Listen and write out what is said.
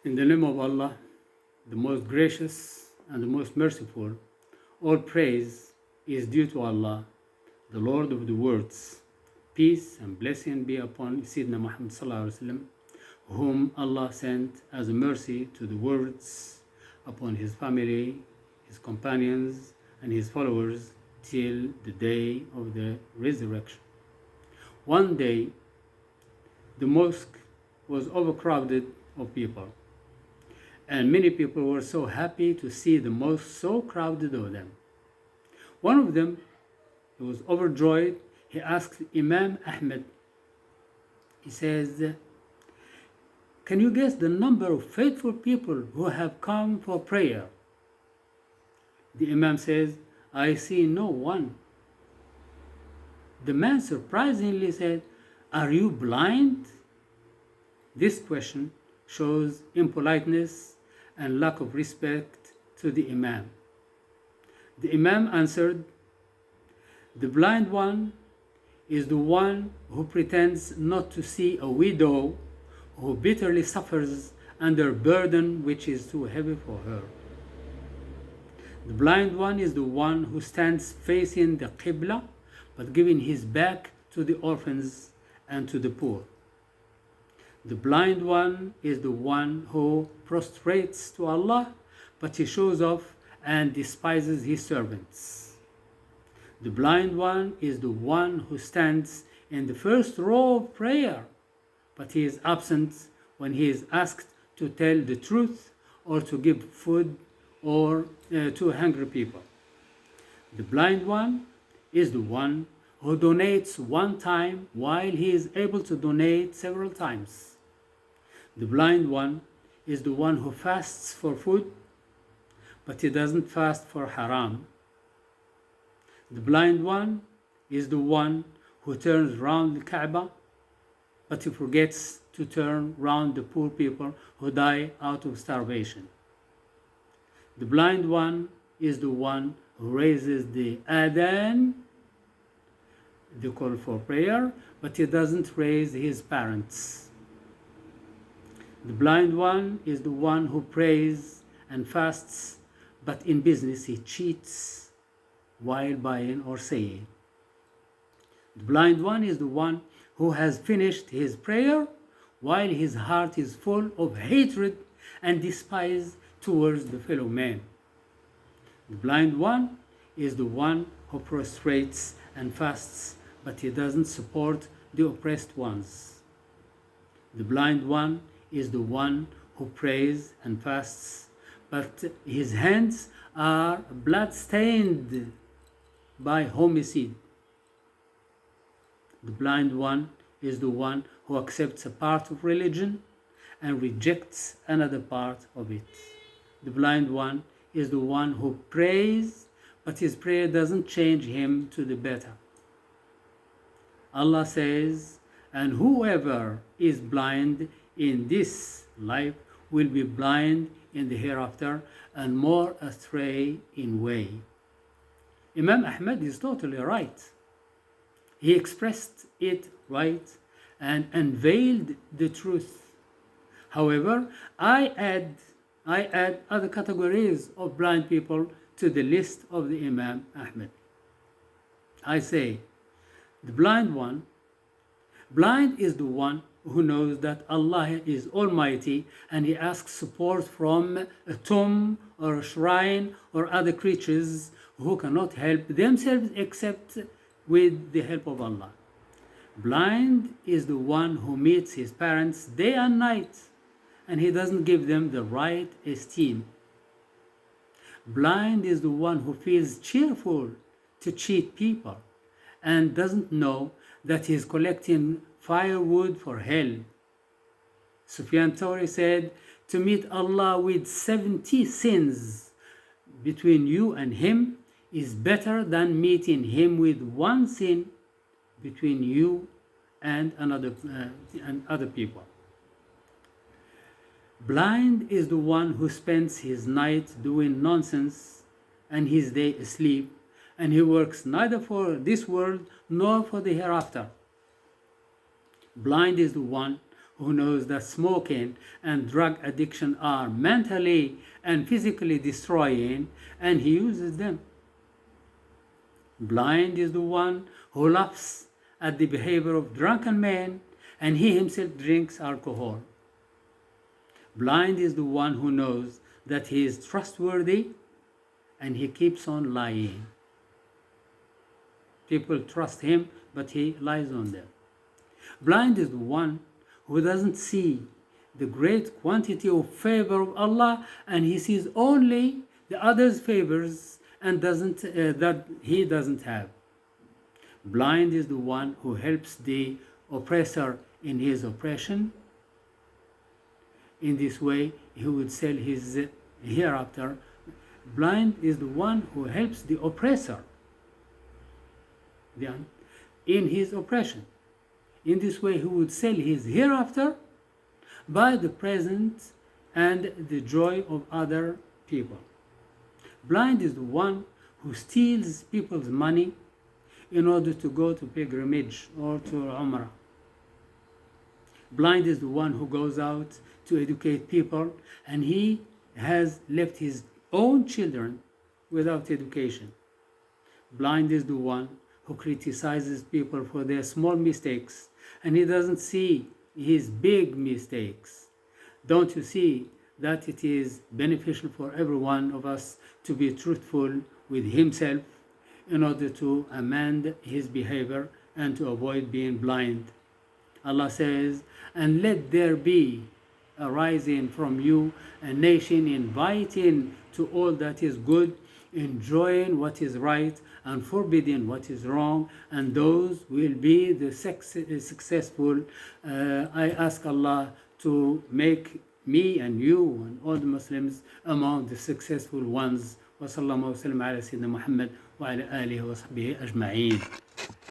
In the name of Allah, the most gracious and the most merciful, all praise is due to Allah, the Lord of the worlds. Peace and blessing be upon Sayyidina Muhammad sallallahu alaihi wasallam, whom Allah sent as a mercy to the worlds, upon his family, his companions, and his followers till the day of the resurrection. One day, the mosque was overcrowded of people, and many people were so happy to see the mosque so crowded of them. One of them, he was overjoyed. He asked Imam Ahmed, he says, "Can you guess the number of faithful people who have come for prayer?" The Imam says, "I see no one." The man surprisingly said, "Are you blind?" This question shows impoliteness and lack of respect to the Imam. The Imam answered, "The blind one is the one who pretends not to see a widow who bitterly suffers under a burden which is too heavy for her. The blind one is the one who stands facing the Qibla but giving his back to the orphans and to the poor. The blind one is the one who prostrates to Allah, but he shows off and despises his servants. The blind one is the one who stands in the first row of prayer, but he is absent when he is asked to tell the truth or to give food or to hungry people. The blind one is the one who donates one time while he is able to donate several times. The blind one is the one who fasts for food, but he doesn't fast for haram. The blind one is the one who turns round the Kaaba, but he forgets to turn round the poor people who die out of starvation. The blind one is the one who raises the adhan, the call for prayer, but he doesn't raise his parents. The blind one is the one who prays and fasts, but in business he cheats while buying or selling. The blind one is the one who has finished his prayer while his heart is full of hatred and despise towards the fellow man. The blind one is the one who prostrates and fasts, but he doesn't support the oppressed ones. The blind one is the one who prays and fasts, but his hands are blood-stained by homicide. The blind one is the one who accepts a part of religion and rejects another part of it. The blind one is the one who prays, but his prayer doesn't change him to the better. Allah says, "And whoever is blind in this life will be blind in the hereafter and more astray in way." Imam Ahmed is totally right. He expressed it right and unveiled the truth. However, I add other categories of blind people to the list of the Imam Ahmed. I say, the blind one, blind is the one who knows that Allah is Almighty and he asks support from a tomb or a shrine or other creatures who cannot help themselves except with the help of Allah. Blind is the one who meets his parents day and night and he doesn't give them the right esteem. Blind is the one who feels cheerful to cheat people and doesn't know that he is collecting firewood for hell. Sufyan Thawri said, "To meet Allah with 70 sins between you and him is better than meeting him with one sin between you and other people." Blind is the one who spends his night doing nonsense and his day asleep, and he works neither for this world nor for the hereafter. Blind is the one who knows that smoking and drug addiction are mentally and physically destroying, and he uses them. Blind is the one who laughs at the behavior of drunken men, and he himself drinks alcohol. Blind is the one who knows that he is trustworthy, and he keeps on lying. People trust him, but he lies on them. Blind is the one who doesn't see the great quantity of favor of Allah, and he sees only the others' favors and that he doesn't have. Blind is the one who helps the oppressor in his oppression. In this way, he would sell his hereafter. Blind is the one who helps the oppressor in his oppression. In this way, he would sell his hereafter by the present and the joy of other people. Blind is the one who steals people's money in order to go to pilgrimage or to Umrah. Blind is the one who goes out to educate people, and he has left his own children without education. Blind is the one who criticizes people for their small mistakes, and he doesn't see his big mistakes. Don't you see that it is beneficial for every one of us to be truthful with himself in order to amend his behavior and to avoid being blind? Allah says, "And let there be arising from you a nation inviting to all that is good, enjoying what is right and forbidding what is wrong, and those will be the successful." I ask Allah to make me and you and all the Muslims among the successful ones. وصلى الله وسلم على سيدنا محمد وعلى آله وصحبه أجمعين.